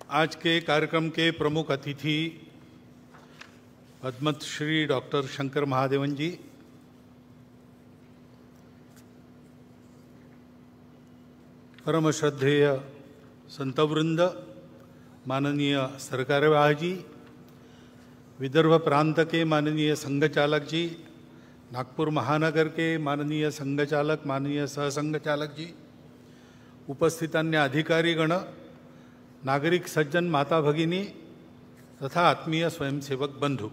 आज के कार्यक्रम के प्रमुख अतिथि पद्मश्री डॉक्टर शंकर महादेवन जी, परम श्रद्धेय संतवृंद, माननीय सरकारवाह जी, विदर्भ प्रांत के माननीय संघचालक जी, नागपुर महानगर के माननीय संघचालक, माननीय सहसंघचालक जी, उपस्थित अन्य अधिकारीगण, नागरिक सज्जन, माता भगिनी तथा आत्मीय स्वयंसेवक बंधु,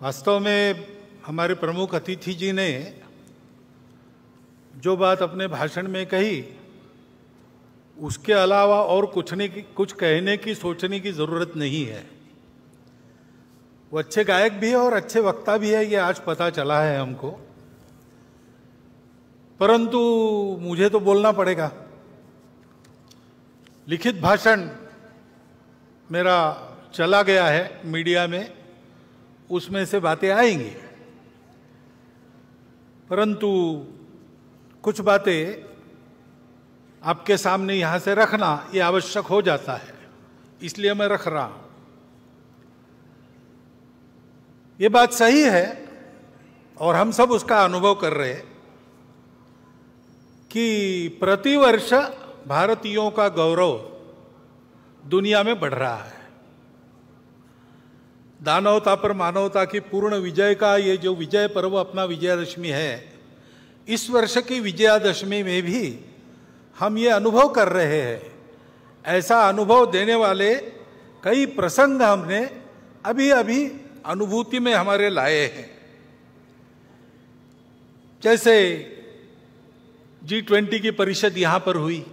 वास्तव में हमारे प्रमुख अतिथि जी ने जो बात अपने भाषण में कही, उसके अलावा और कुछ कहने की, सोचने की जरूरत नहीं है। वो अच्छे गायक भी है और अच्छे वक्ता भी है, ये आज पता चला है हमको, परंतु मुझे तो बोलना पड़ेगा। लिखित भाषण मेरा चला गया है मीडिया में, उसमें से बातें आएंगी, परंतु कुछ बातें आपके सामने यहां से रखना ये आवश्यक हो जाता है, इसलिए मैं रख रहा हूं। ये बात सही है और हम सब उसका अनुभव कर रहे हैं कि प्रतिवर्ष भारतीयों का गौरव दुनिया में बढ़ रहा है। दानवता पर मानवता की पूर्ण विजय का ये जो विजय पर्व अपना विजयादशमी है, इस वर्ष की विजयादशमी में भी हम ये अनुभव कर रहे हैं। ऐसा अनुभव देने वाले कई प्रसंग हमने अभी अभी अनुभूति में हमारे लाए हैं। जैसे G20 की परिषद यहां पर हुई,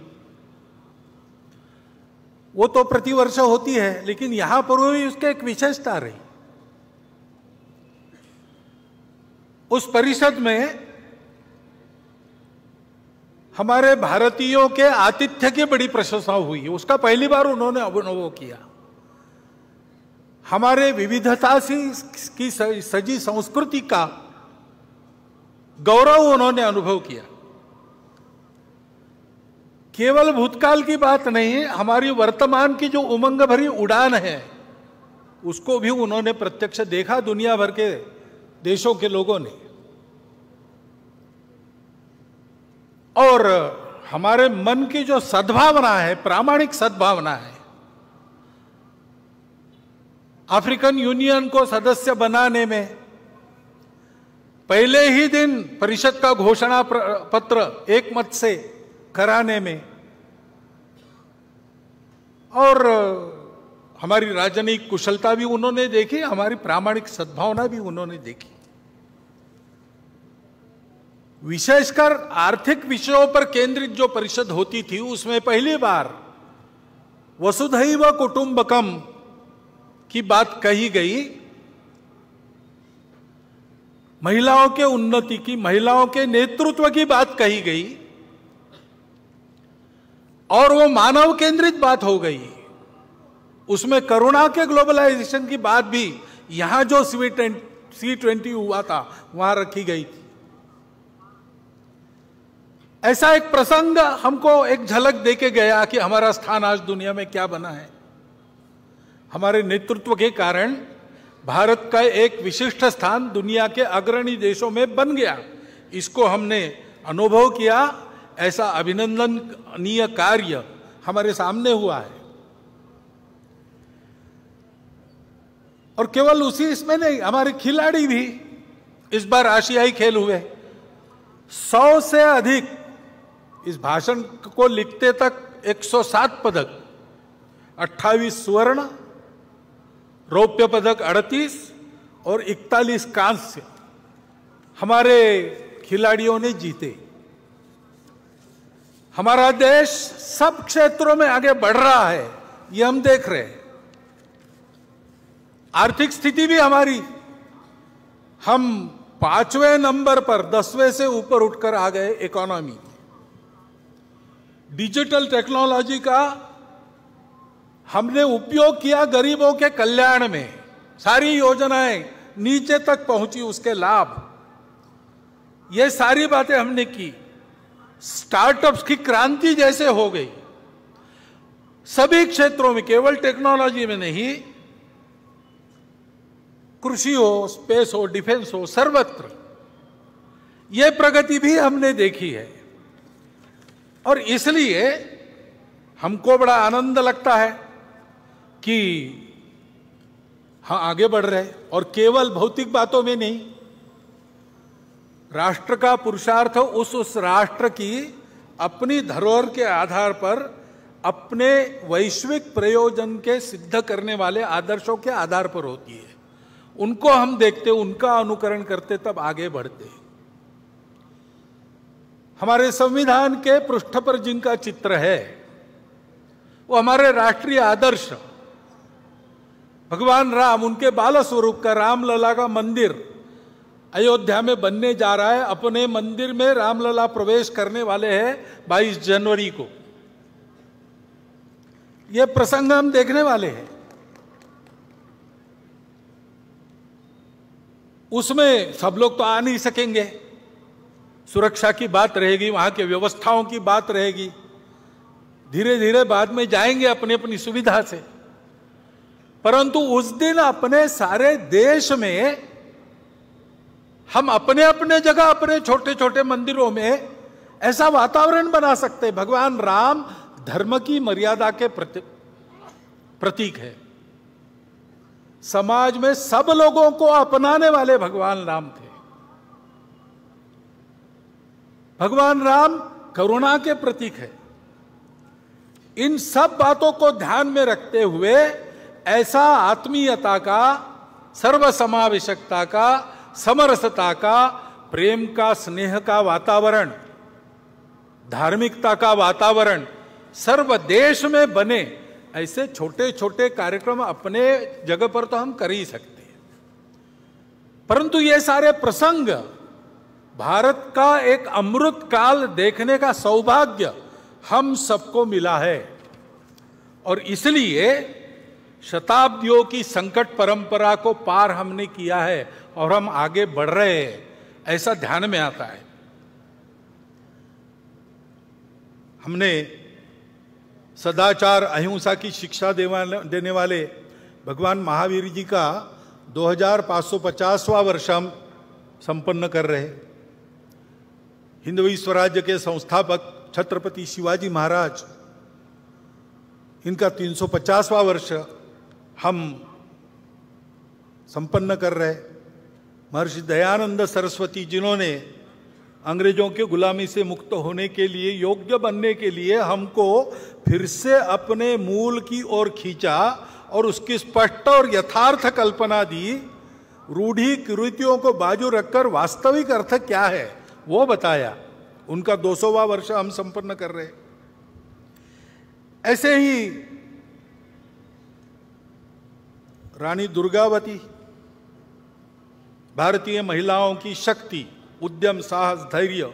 वो तो प्रतिवर्ष होती है, लेकिन यहां पर हुई उसके एक विशेषता रही। उस परिषद में हमारे भारतीयों के आतिथ्य की बड़ी प्रशंसा हुई, उसका पहली बार उन्होंने अनुभव किया। हमारे विविधता की सजी संस्कृति का गौरव उन्होंने अनुभव किया। केवल भूतकाल की बात नहीं, हमारी वर्तमान की जो उमंग भरी उड़ान है, उसको भी उन्होंने प्रत्यक्ष देखा, दुनिया भर के देशों के लोगों ने। और हमारे मन की जो सद्भावना है, प्रामाणिक सद्भावना है, अफ्रीकन यूनियन को सदस्य बनाने में पहले ही दिन परिषद का घोषणा पत्र एक मत से कराने में, और हमारी राजनीतिक कुशलता भी उन्होंने देखी, हमारी प्रामाणिक सद्भावना भी उन्होंने देखी। विशेषकर आर्थिक विषयों पर केंद्रित जो परिषद होती थी, उसमें पहली बार वसुधैव कुटुंबकम की बात कही गई। महिलाओं के उन्नति की, महिलाओं के नेतृत्व की बात कही गई, और वो मानव केंद्रित बात हो गई। उसमें करुणा के ग्लोबलाइजेशन की बात भी यहां जो C20 हुआ था वहां रखी गई थी। ऐसा एक प्रसंग हमको एक झलक देके गया कि हमारा स्थान आज दुनिया में क्या बना है। हमारे नेतृत्व के कारण भारत का एक विशिष्ट स्थान दुनिया के अग्रणी देशों में बन गया। इसको हमने अनुभव किया। ऐसा अभिनंदनीय कार्य हमारे सामने हुआ है। और केवल उसी इसमें नहीं, हमारे खिलाड़ी भी इस बार आशियाई खेल हुए। 100 से अधिक, इस भाषण को लिखते तक 107 पदक, 28 स्वर्ण, रौप्य पदक 38 और 41 कांस्य हमारे खिलाड़ियों ने जीते। हमारा देश सब क्षेत्रों में आगे बढ़ रहा है, ये हम देख रहे हैं। आर्थिक स्थिति भी हमारी, हम 5वें नंबर पर 10वें से ऊपर उठकर आ गए इकोनॉमी। डिजिटल टेक्नोलॉजी का हमने उपयोग किया गरीबों के कल्याण में, सारी योजनाएं नीचे तक पहुंची, उसके लाभ, ये सारी बातें हमने की। स्टार्टअप्स की क्रांति जैसे हो गई, सभी क्षेत्रों में, केवल टेक्नोलॉजी में नहीं, कृषि हो, स्पेस हो, डिफेंस हो, सर्वत्र यह प्रगति भी हमने देखी है। और इसलिए हमको बड़ा आनंद लगता है कि हाँ, आगे बढ़ रहे हैं। और केवल भौतिक बातों में नहीं, राष्ट्र का पुरुषार्थ उस राष्ट्र की अपनी धरोहर के आधार पर अपने वैश्विक प्रयोजन के सिद्ध करने वाले आदर्शों के आधार पर होती है। उनको हम देखते, उनका अनुकरण करते, तब आगे बढ़ते। हमारे संविधान के पृष्ठ पर जिनका चित्र है वो हमारे राष्ट्रीय आदर्श भगवान राम, उनके बाल स्वरूप का रामलला का मंदिर अयोध्या में बनने जा रहा है। अपने मंदिर में रामलला प्रवेश करने वाले हैं 22 जनवरी को। यह प्रसंग हम देखने वाले हैं। उसमें सब लोग तो आ नहीं सकेंगे, सुरक्षा की बात रहेगी, वहां के व्यवस्थाओं की बात रहेगी। धीरे धीरे बाद में जाएंगे अपनी अपनी सुविधा से। परंतु उस दिन अपने सारे देश में हम अपने अपने जगह, अपने छोटे छोटे मंदिरों में ऐसा वातावरण बना सकते हैं। भगवान राम धर्म की मर्यादा के प्रतीक है। समाज में सब लोगों को अपनाने वाले भगवान राम थे। भगवान राम करुणा के प्रतीक है। इन सब बातों को ध्यान में रखते हुए ऐसा आत्मीयता का, सर्वसमावेशकता का, समरसता का, प्रेम का, स्नेह का वातावरण, धार्मिकता का वातावरण सर्व देश में बने, ऐसे छोटे छोटे कार्यक्रम अपने जगह पर तो हम कर ही सकते हैं। परंतु ये सारे प्रसंग भारत का एक अमृत काल देखने का सौभाग्य हम सबको मिला है। और इसलिए शताब्दियों की संकट परंपरा को पार हमने किया है और हम आगे बढ़ रहे हैं, ऐसा ध्यान में आता है। हमने सदाचार, अहिंसा की शिक्षा देने वाले भगवान महावीर जी का 2550वां वर्ष हम संपन्न कर रहे हैं। हिंदवी स्वराज्य के संस्थापक छत्रपति शिवाजी महाराज, इनका 350वां वर्ष हम संपन्न कर रहे। महर्षि दयानंद सरस्वती, जिन्होंने अंग्रेजों के गुलामी से मुक्त होने के लिए, योग्य बनने के लिए हमको फिर से अपने मूल की ओर खींचा और उसकी स्पष्ट और यथार्थ कल्पना दी, रूढ़ी कुरीतियों को बाजू रखकर वास्तविक अर्थ क्या है वो बताया। उनका 200वां वर्ष हम संपन्न कर रहे। ऐसे ही रानी दुर्गावती, भारतीय महिलाओं की शक्ति, उद्यम, साहस, धैर्य,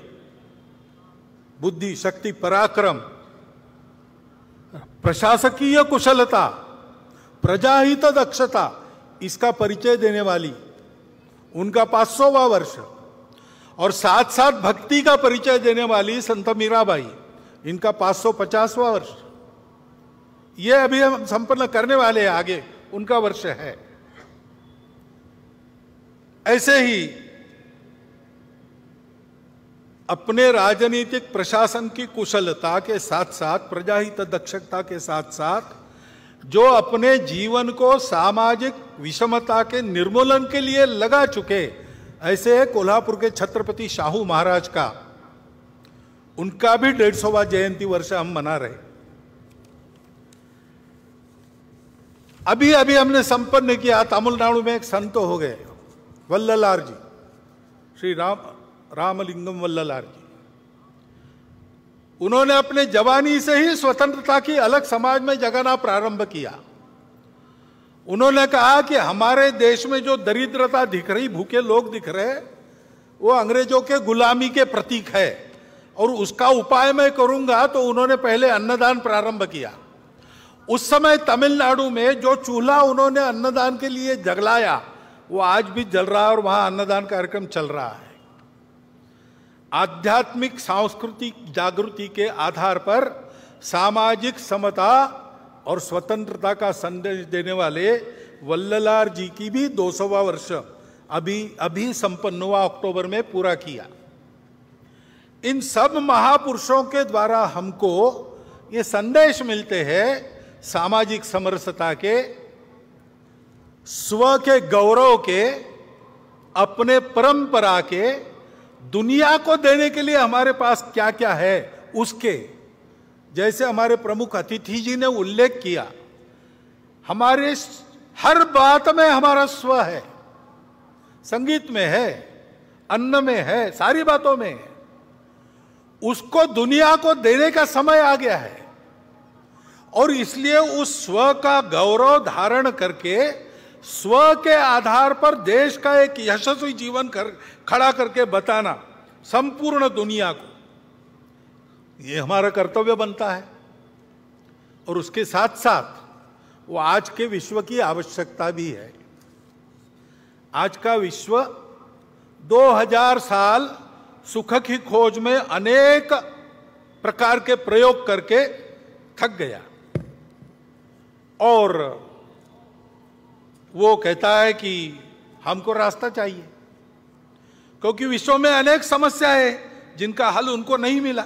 बुद्धि, शक्ति, पराक्रम, प्रशासकीय कुशलता, प्रजाहित दक्षता, इसका परिचय देने वाली, उनका 500वां वर्ष। और साथ साथ भक्ति का परिचय देने वाली संत मीराबाई, इनका 550वां वर्ष। ये अभी हम संपन्न करने वाले हैं, आगे उनका वर्ष है। ऐसे ही अपने राजनीतिक प्रशासन की कुशलता के साथ साथ, प्रजाहित दक्षता के साथ साथ, जो अपने जीवन को सामाजिक विषमता के निर्मूलन के लिए लगा चुके, ऐसे कोल्हापुर के छत्रपति शाहू महाराज का, उनका भी 150वां जयंती वर्ष हम मना रहे। अभी अभी हमने संपन्न किया, तमिलनाडु में एक संत हो गए, वल्ललार जी, श्री रामलिंगम वल्ललार जी। उन्होंने अपने जवानी से ही स्वतंत्रता की अलग समाज में जगाना प्रारंभ किया। उन्होंने कहा कि हमारे देश में जो दरिद्रता दिख रही, भूखे लोग दिख रहे, वो अंग्रेजों के गुलामी के प्रतीक है और उसका उपाय मैं करूंगा। तो उन्होंने पहले अन्नदान प्रारंभ किया। उस समय तमिलनाडु में जो चूल्हा उन्होंने अन्नदान के लिए जलाया, वो आज भी जल रहा है और वहां अन्नदान कार्यक्रम चल रहा है। आध्यात्मिक सांस्कृतिक जागृति के आधार पर सामाजिक समता और स्वतंत्रता का संदेश देने वाले वल्ललार जी की भी 200वां वर्ष अभी संपन्न हुआ, अक्टूबर में पूरा किया। इन सब महापुरुषों के द्वारा हमको ये संदेश मिलते हैं सामाजिक समरसता के, स्व के गौरव के, अपने परंपरा के, दुनिया को देने के लिए हमारे पास क्या क्या है उसके। जैसे हमारे प्रमुख अतिथि जी ने उल्लेख किया, हमारे हर बात में हमारा स्व है, संगीत में है, अन्न में है, सारी बातों में है। उसको दुनिया को देने का समय आ गया है और इसलिए उस स्व का गौरव धारण करके स्व के आधार पर देश का एक यशस्वी जीवन खड़ा करके बताना संपूर्ण दुनिया को, ये हमारा कर्तव्य बनता है। और उसके साथ साथ वो आज के विश्व की आवश्यकता भी है। आज का विश्व 2000 साल सुख की खोज में अनेक प्रकार के प्रयोग करके थक गया और वो कहता है कि हमको रास्ता चाहिए, क्योंकि विश्व में अनेक समस्याएं जिनका हल उनको नहीं मिला।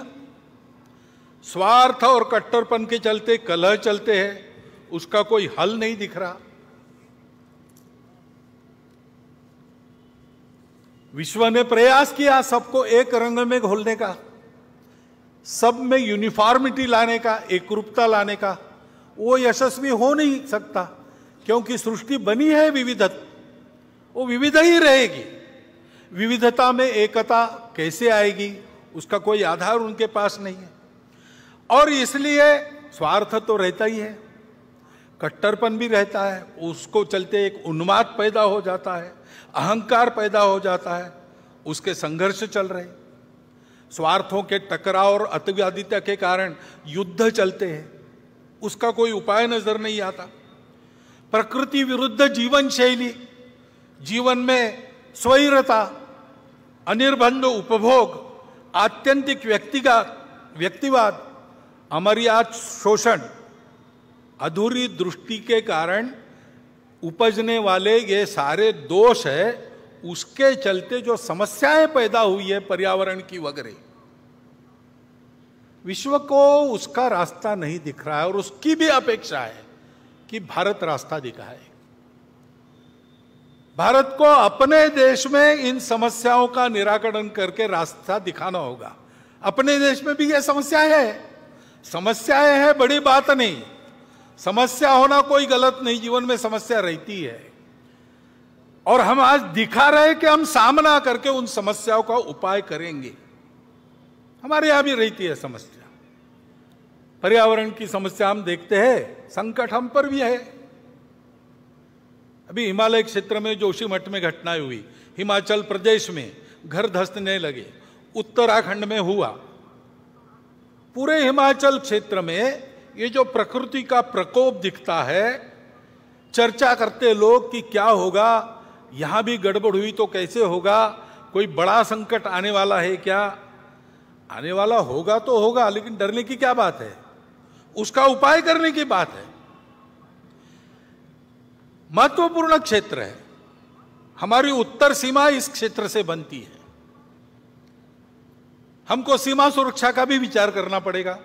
स्वार्थ और कट्टरपन के चलते कलह चलते हैं, उसका कोई हल नहीं दिख रहा। विश्व ने प्रयास किया सबको एक रंग में घोलने का, सब में यूनिफॉर्मिटी लाने का, एकरूपता लाने का। वो यशस्वी हो नहीं सकता क्योंकि सृष्टि बनी है विविधता, वो विविध ही रहेगी। विविधता में एकता कैसे आएगी उसका कोई आधार उनके पास नहीं है और इसलिए स्वार्थ तो रहता ही है, कट्टरपन भी रहता है, उसको चलते एक उन्माद पैदा हो जाता है, अहंकार पैदा हो जाता है, उसके संघर्ष चल रहे। स्वार्थों के टकराव और अतिवादिता के कारण युद्ध चलते हैं, उसका कोई उपाय नजर नहीं आता। प्रकृति विरुद्ध जीवन शैली, जीवन में स्वैरता, अनिर्बंध उपभोग, आत्यंतिक व्यक्तिवाद, अमर्याद शोषण, अधूरी दृष्टि के कारण उपजने वाले ये सारे दोष है, उसके चलते जो समस्याएं पैदा हुई है पर्यावरण की वगैरह, विश्व को उसका रास्ता नहीं दिख रहा है और उसकी भी अपेक्षा है कि भारत रास्ता दिखाए। भारत को अपने देश में इन समस्याओं का निराकरण करके रास्ता दिखाना होगा। अपने देश में भी ये समस्याएं हैं, बड़ी बात नहीं। समस्या होना कोई गलत नहीं, जीवन में समस्या रहती है और हम आज दिखा रहे कि हम सामना करके उन समस्याओं का उपाय करेंगे। हमारे यहां भी रहती है समस्या, पर्यावरण की समस्या हम देखते हैं, संकट हम पर भी है। अभी हिमालय क्षेत्र में जोशीमठ में घटनाएं हुई, हिमाचल प्रदेश में घर धंसने लगे, उत्तराखंड में हुआ। पूरे हिमाचल क्षेत्र में ये जो प्रकृति का प्रकोप दिखता है, चर्चा करते लोग कि क्या होगा, यहां भी गड़बड़ हुई तो कैसे होगा, कोई बड़ा संकट आने वाला है क्या? आने वाला होगा तो होगा, लेकिन डरने की क्या बात है, उसका उपाय करने की बात है। महत्वपूर्ण क्षेत्र है, हमारी उत्तर सीमा इस क्षेत्र से बनती है। हमको सीमा सुरक्षा का भी विचार करना पड़ेगा।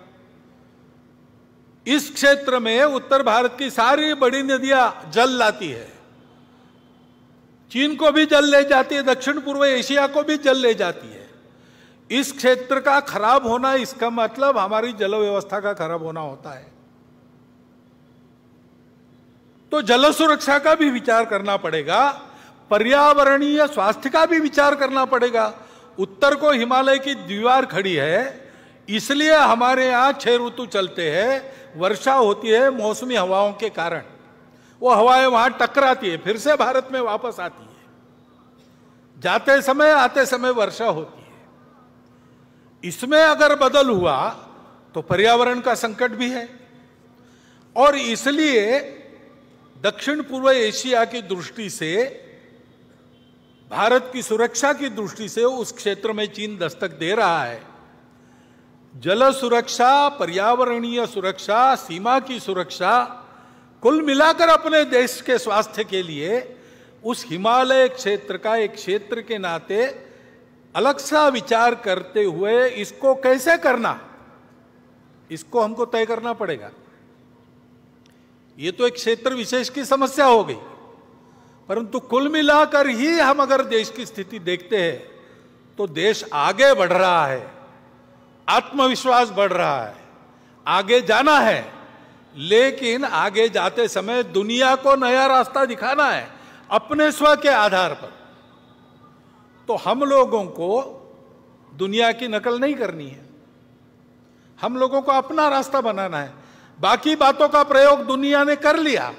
इस क्षेत्र में उत्तर भारत की सारी बड़ी नदियां जल लाती है, चीन को भी जल ले जाती है, दक्षिण पूर्व एशिया को भी जल ले जाती है। इस क्षेत्र का खराब होना, इसका मतलब हमारी जल व्यवस्था का खराब होना होता है। तो जल सुरक्षा का भी विचार करना पड़ेगा, पर्यावरणीय स्वास्थ्य का भी विचार करना पड़ेगा। उत्तर को हिमालय की दीवार खड़ी है, इसलिए हमारे यहां 6 ऋतु चलते हैं। वर्षा होती है मौसमी हवाओं के कारण, वो हवाएं वहां टकराती है, फिर से भारत में वापस आती है, जाते समय आते समय वर्षा होती है। इसमें अगर बदल हुआ तो पर्यावरण का संकट भी है और इसलिए दक्षिण पूर्व एशिया की दृष्टि से, भारत की सुरक्षा की दृष्टि से उस क्षेत्र में चीन दस्तक दे रहा है। जल सुरक्षा, पर्यावरणीय सुरक्षा, सीमा की सुरक्षा, कुल मिलाकर अपने देश के स्वास्थ्य के लिए उस हिमालय क्षेत्र का एक क्षेत्र के नाते अलग सा विचार करते हुए इसको कैसे करना, इसको हमको तय करना पड़ेगा। ये तो एक क्षेत्र विशेष की समस्या हो गई, परंतु कुल मिलाकर ही हम अगर देश की स्थिति देखते हैं तो देश आगे बढ़ रहा है, आत्मविश्वास बढ़ रहा है, आगे जाना है, लेकिन आगे जाते समय दुनिया को नया रास्ता दिखाना है अपने स्व के आधार पर। तो हम लोगों को दुनिया की नकल नहीं करनी है, हम लोगों को अपना रास्ता बनाना है। बाकी बातों का प्रयोग दुनिया ने कर लिया,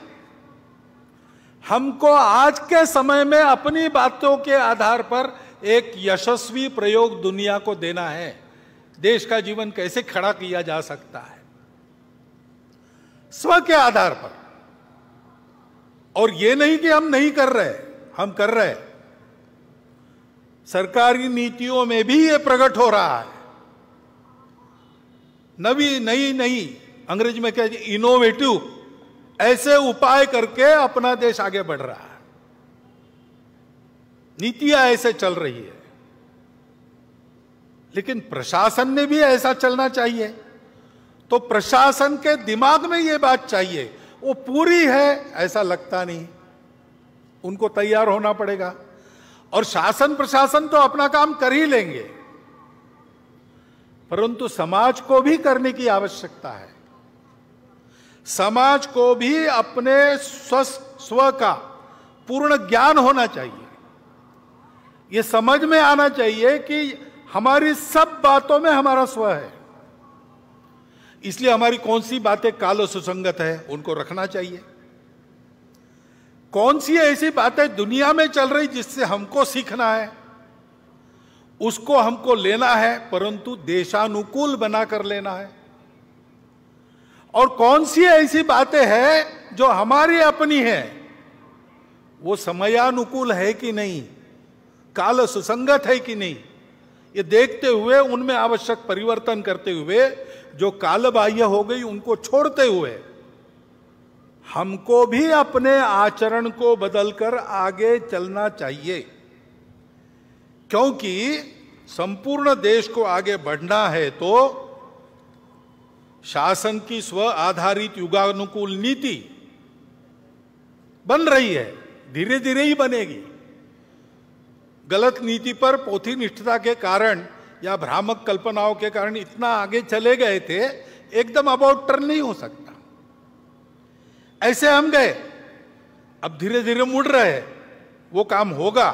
हमको आज के समय में अपनी बातों के आधार पर एक यशस्वी प्रयोग दुनिया को देना है। देश का जीवन कैसे खड़ा किया जा सकता है स्व के आधार पर, और ये नहीं कि हम नहीं कर रहे, हम कर रहे। सरकारी नीतियों में भी ये प्रकट हो रहा है। नई अंग्रेजी में कहते हैं इनोवेटिव, ऐसे उपाय करके अपना देश आगे बढ़ रहा है। नीतियां ऐसे चल रही है, लेकिन प्रशासन ने भी ऐसा चलना चाहिए। तो प्रशासन के दिमाग में ये बात चाहिए, वो पूरी है ऐसा लगता नहीं, उनको तैयार होना पड़ेगा। और शासन प्रशासन तो अपना काम कर ही लेंगे, परंतु समाज को भी करने की आवश्यकता है। समाज को भी अपने स्व का पूर्ण ज्ञान होना चाहिए। यह समझ में आना चाहिए कि हमारी सब बातों में हमारा स्व है, इसलिए हमारी कौन सी बातें काल सुसंगत है उनको रखना चाहिए, कौन सी ऐसी बातें दुनिया में चल रही जिससे हमको सीखना है उसको हमको लेना है, परंतु देशानुकूल बनाकर लेना है, और कौन सी ऐसी बातें हैं जो हमारी अपनी है, वो समयानुकूल है कि नहीं, काल सुसंगत है कि नहीं, ये देखते हुए उनमें आवश्यक परिवर्तन करते हुए, जो कालबाह्य हो गई उनको छोड़ते हुए हमको भी अपने आचरण को बदलकर आगे चलना चाहिए। क्योंकि संपूर्ण देश को आगे बढ़ना है तो शासन की स्व आधारित युगानुकूल नीति बन रही है, धीरे धीरे ही बनेगी। गलत नीति पर पोथीनिष्ठता के कारण या भ्रामक कल्पनाओं के कारण इतना आगे चले गए थे, एकदम अबाउट टर्न नहीं हो सकता। ऐसे हम गए, अब धीरे धीरे मुड़ रहे हैं, वो काम होगा,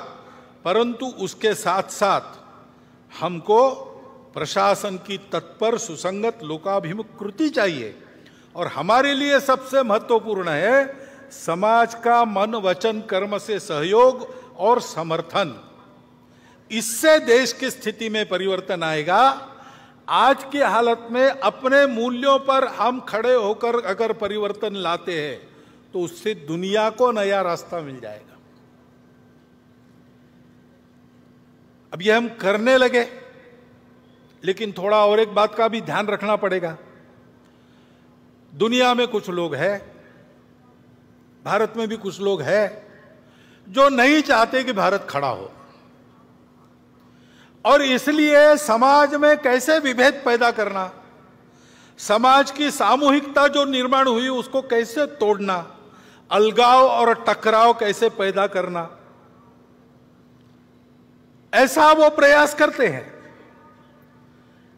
परंतु उसके साथ साथ हमको प्रशासन की तत्पर सुसंगत लोकाभिमुख कृति चाहिए। और हमारे लिए सबसे महत्वपूर्ण है समाज का मन वचन कर्म से सहयोग और समर्थन। इससे देश की स्थिति में परिवर्तन आएगा। आज की हालत में अपने मूल्यों पर हम खड़े होकर अगर परिवर्तन लाते हैं तो उससे दुनिया को नया रास्ता मिल जाएगा। अब ये हम करने लगे, लेकिन थोड़ा और एक बात का भी ध्यान रखना पड़ेगा। दुनिया में कुछ लोग हैं, भारत में भी कुछ लोग हैं जो नहीं चाहते कि भारत खड़ा हो, और इसलिए समाज में कैसे विभेद पैदा करना, समाज की सामूहिकता जो निर्माण हुई उसको कैसे तोड़ना, अलगाव और टकराव कैसे पैदा करना, ऐसा वो प्रयास करते हैं।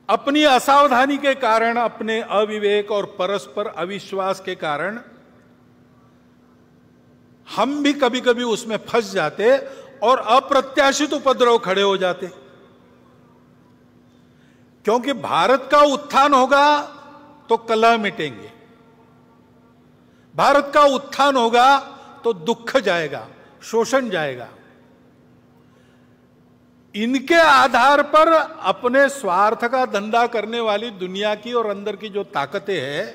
अपनी असावधानी के कारण, अपने अविवेक और परस्पर अविश्वास के कारण हम भी कभी कभी उसमें फंस जाते और अप्रत्याशित उपद्रव खड़े हो जाते। क्योंकि भारत का उत्थान होगा तो कलह मिटेंगे, भारत का उत्थान होगा तो दुख जाएगा, शोषण जाएगा। इनके आधार पर अपने स्वार्थ का धंधा करने वाली दुनिया की और अंदर की जो ताकतें हैं,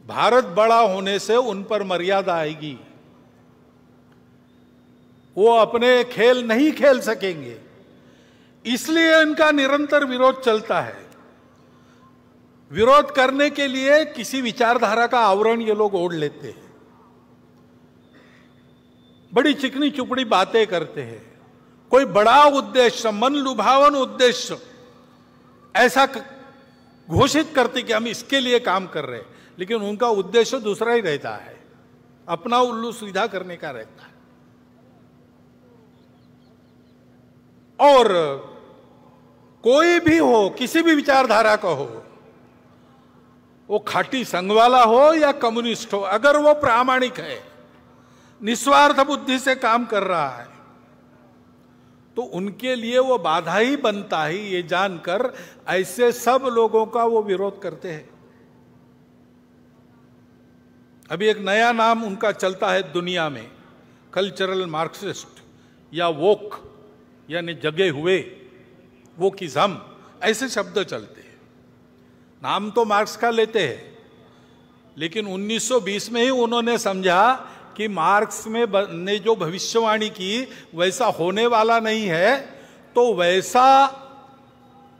भारत बड़ा होने से उन पर मर्यादा आएगी, वो अपने खेल नहीं खेल सकेंगे। इसलिए इनका निरंतर विरोध चलता है। विरोध करने के लिए किसी विचारधारा का आवरण ये लोग ओढ़ लेते हैं, बड़ी चिकनी चुपड़ी बातें करते हैं, कोई बड़ा उद्देश्य, मन लुभावन उद्देश्य ऐसा घोषित करते कि हम इसके लिए काम कर रहे हैं, लेकिन उनका उद्देश्य दूसरा ही रहता है, अपना उल्लू सीधा करने का रहता है। और कोई भी हो, किसी भी विचारधारा का हो, वो खाटी संघ वाला हो या कम्युनिस्ट हो, अगर वो प्रामाणिक है, निस्वार्थ बुद्धि से काम कर रहा है, तो उनके लिए वो बाधा ही बनता है। ये जानकर ऐसे सब लोगों का वो विरोध करते हैं। अभी एक नया नाम उनका चलता है दुनिया में, कल्चरल मार्क्सिस्ट या वोक, यानी जगे हुए, वोकिज्म, ऐसे शब्द चलते हैं। नाम तो मार्क्स का लेते हैं, लेकिन 1920 में ही उन्होंने समझा कि मार्क्स ने जो भविष्यवाणी की वैसा होने वाला नहीं है, तो वैसा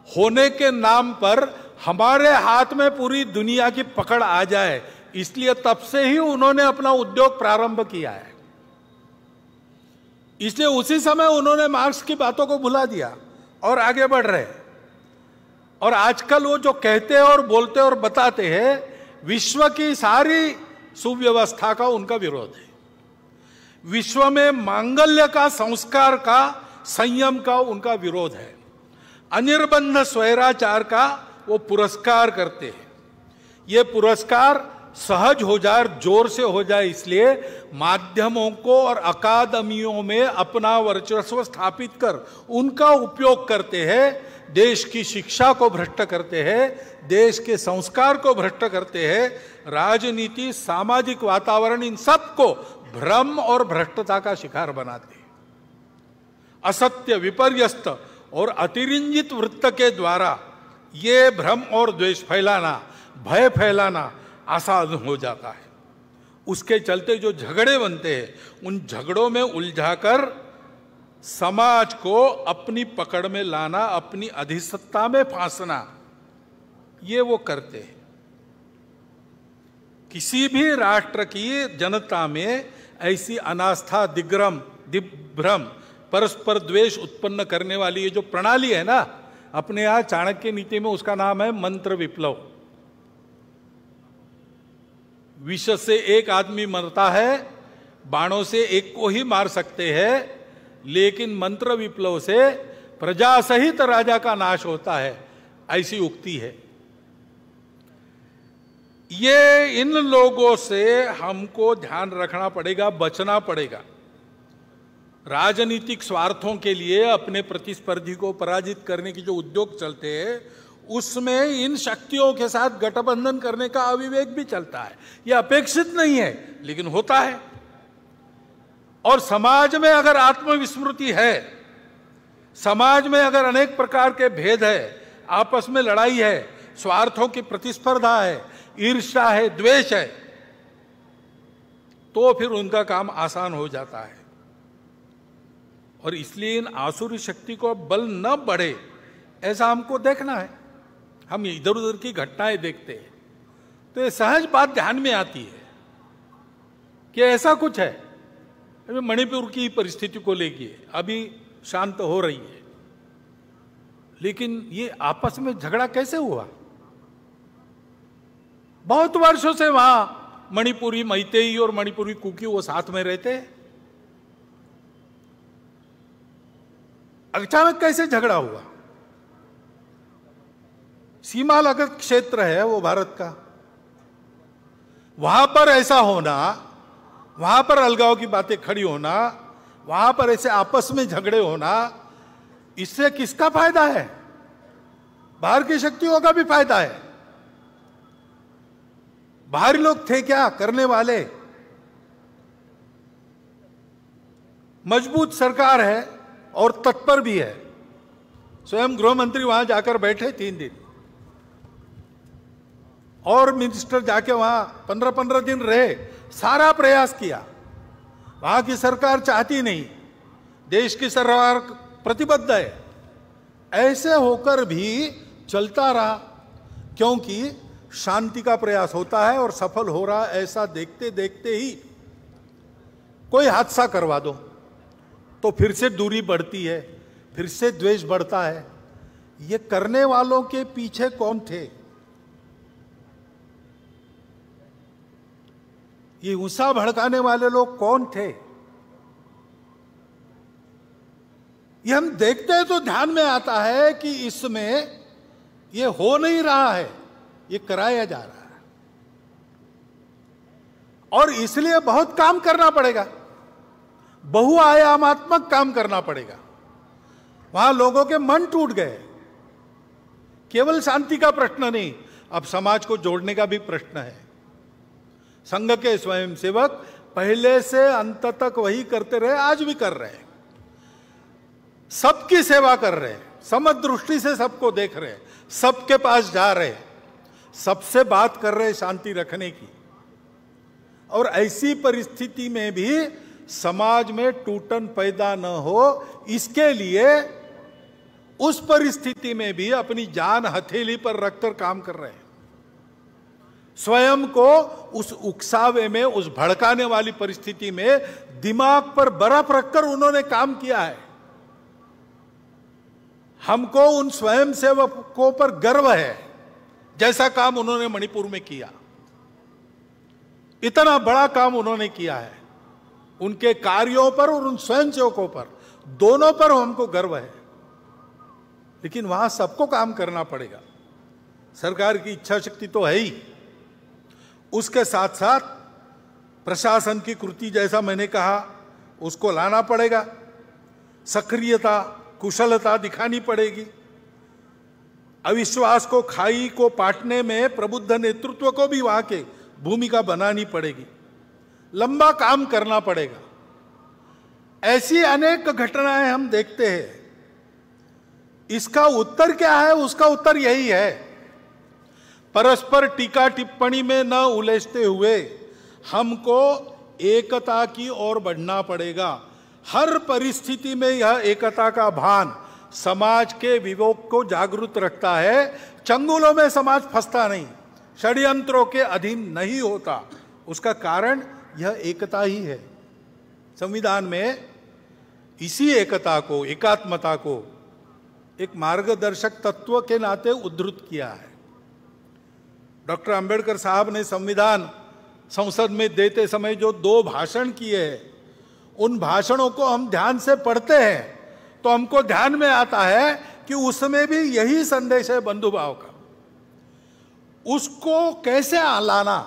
होने के नाम पर हमारे हाथ में पूरी दुनिया की पकड़ आ जाए, इसलिए तब से ही उन्होंने अपना उद्योग प्रारंभ किया है। इसलिए उसी समय उन्होंने मार्क्स की बातों को भुला दिया और आगे बढ़ रहे। और आजकल वो जो कहते हैं और बोलते और बताते हैं, विश्व की सारी सुव्यवस्था का उनका विरोध है। विश्व में मांगल्य का, संस्कार का, संयम का उनका विरोध है। अनिर्बंध स्वैराचार का वो पुरस्कार करते हैं। ये पुरस्कार सहज हो जाए, जोर से हो जाए, इसलिए माध्यमों को और अकादमियों में अपना वर्चस्व स्थापित कर उनका उपयोग करते हैं। देश की शिक्षा को भ्रष्ट करते हैं, देश के संस्कार को भ्रष्ट करते हैं, राजनीति, सामाजिक वातावरण, इन सब को भ्रम और भ्रष्टता का शिकार बनाते हैं। असत्य, विपर्यस्त और अतिरंजित वृत्त के द्वारा ये भ्रम और द्वेष फैलाना, भय फैलाना आसान हो जाता है। उसके चलते जो झगड़े बनते हैं, उन झगड़ों में उलझाकर समाज को अपनी पकड़ में लाना, अपनी अधिसत्ता में फांसना, ये वो करते हैं। किसी भी राष्ट्र की जनता में ऐसी अनास्था, दिग्भ्रम, परस्पर द्वेष उत्पन्न करने वाली ये जो प्रणाली है ना, अपने यहां चाणक्य नीति में उसका नाम है मंत्र विप्लव। विष से एक आदमी मरता है, बाणों से एक को ही मार सकते हैं, लेकिन मंत्र विप्लव से प्रजा सहित राजा का नाश होता है, ऐसी उक्ति है। ये इन लोगों से हमको ध्यान रखना पड़ेगा, बचना पड़ेगा। राजनीतिक स्वार्थों के लिए अपने प्रतिस्पर्धी को पराजित करने की जो उद्योग चलते हैं, उसमें इन शक्तियों के साथ गठबंधन करने का अविवेक भी चलता है। यह अपेक्षित नहीं है, लेकिन होता है। और समाज में अगर आत्मविस्मृति है, समाज में अगर अनेक प्रकार के भेद है, आपस में लड़ाई है, स्वार्थों की प्रतिस्पर्धा है, ईर्ष्या है, द्वेष है, तो फिर उनका काम आसान हो जाता है। और इसलिए इन आसुरी शक्ति को बल न बढ़े, ऐसा हमको देखना है। हम इधर उधर की घटनाएं देखते हैं तो ये सहज बात ध्यान में आती है कि ऐसा कुछ है। अभी मणिपुर की परिस्थिति को लेके अभी शांत हो रही है, लेकिन ये आपस में झगड़ा कैसे हुआ? बहुत वर्षों से वहां मणिपुरी मैतेई और मणिपुरी कुकी वो साथ में रहते हैं, अचानक कैसे झगड़ा हुआ? सीमा लगत क्षेत्र है वो भारत का, वहां पर ऐसा होना, वहां पर अलगाव की बातें खड़ी होना, वहां पर ऐसे आपस में झगड़े होना, इससे किसका फायदा है? बाहर की शक्तियों का भी फायदा है। बाहरी लोग थे क्या करने वाले? मजबूत सरकार है और तत्पर भी है। स्वयं गृह मंत्री वहां जाकर बैठे 3 दिन, और मिनिस्टर जाके वहां 15-15 दिन रहे, सारा प्रयास किया। वहां की सरकार चाहती नहीं, देश की सरकार प्रतिबद्ध है, ऐसे होकर भी चलता रहा, क्योंकि शांति का प्रयास होता है और सफल हो रहा ऐसा देखते देखते ही कोई हादसा करवा दो तो फिर से दूरी बढ़ती है, फिर से द्वेष बढ़ता है। ये करने वालों के पीछे कौन थे? ये गुस्सा भड़काने वाले लोग कौन थे? ये हम देखते हैं तो ध्यान में आता है कि इसमें ये हो नहीं रहा है, ये कराया जा रहा है, और इसलिए बहुत काम करना पड़ेगा, बहुआयामात्मक काम करना पड़ेगा। वहां लोगों के मन टूट गए। केवल शांति का प्रश्न नहीं, अब समाज को जोड़ने का भी प्रश्न है। संघ के स्वयंसेवक पहले से अंत तक वही करते रहे, आज भी कर रहे हैं। सबकी सेवा कर रहे हैं, समदृष्टि से सबको देख रहे हैं, सबके पास जा रहे हैं, सबसे बात कर रहे हैं शांति रखने की। और ऐसी परिस्थिति में भी समाज में टूटन पैदा न हो, इसके लिए उस परिस्थिति में भी अपनी जान हथेली पर रखकर काम कर रहे हैं। स्वयं को उस उकसावे में, उस भड़काने वाली परिस्थिति में दिमाग पर बर्फ रखकर उन्होंने काम किया है। हमको उन स्वयंसेवकों पर गर्व है, जैसा काम उन्होंने मणिपुर में किया। इतना बड़ा काम उन्होंने किया है। उनके कार्यों पर और उन स्वयंसेवकों पर, दोनों पर हमको गर्व है। लेकिन वहां सबको काम करना पड़ेगा। सरकार की इच्छा शक्ति तो है ही, उसके साथ साथ प्रशासन की कृति, जैसा मैंने कहा, उसको लाना पड़ेगा। सक्रियता, कुशलता दिखानी पड़ेगी। अविश्वास को, खाई को पाटने में प्रबुद्ध नेतृत्व को भी वहां के भूमिका बनानी पड़ेगी। लंबा काम करना पड़ेगा। ऐसी अनेक घटनाएं हम देखते हैं। इसका उत्तर क्या है? उसका उत्तर यही है, परस्पर टीका टिप्पणी में न उलझते हुए हमको एकता की ओर बढ़ना पड़ेगा। हर परिस्थिति में यह एकता का भान समाज के विवेक को जागरूक रखता है। चंगुलों में समाज फंसता नहीं, षड्यंत्रों के अधीन नहीं होता। उसका कारण यह एकता ही है। संविधान में इसी एकता को, एकात्मता को एक मार्गदर्शक तत्व के नाते उद्धृत किया है। डॉक्टर अंबेडकर साहब ने संविधान संसद में देते समय जो 2 भाषण किए हैं, उन भाषणों को हम ध्यान से पढ़ते हैं तो हमको ध्यान में आता है कि उसमें भी यही संदेश है बंधुभाव का। उसको कैसे लाना?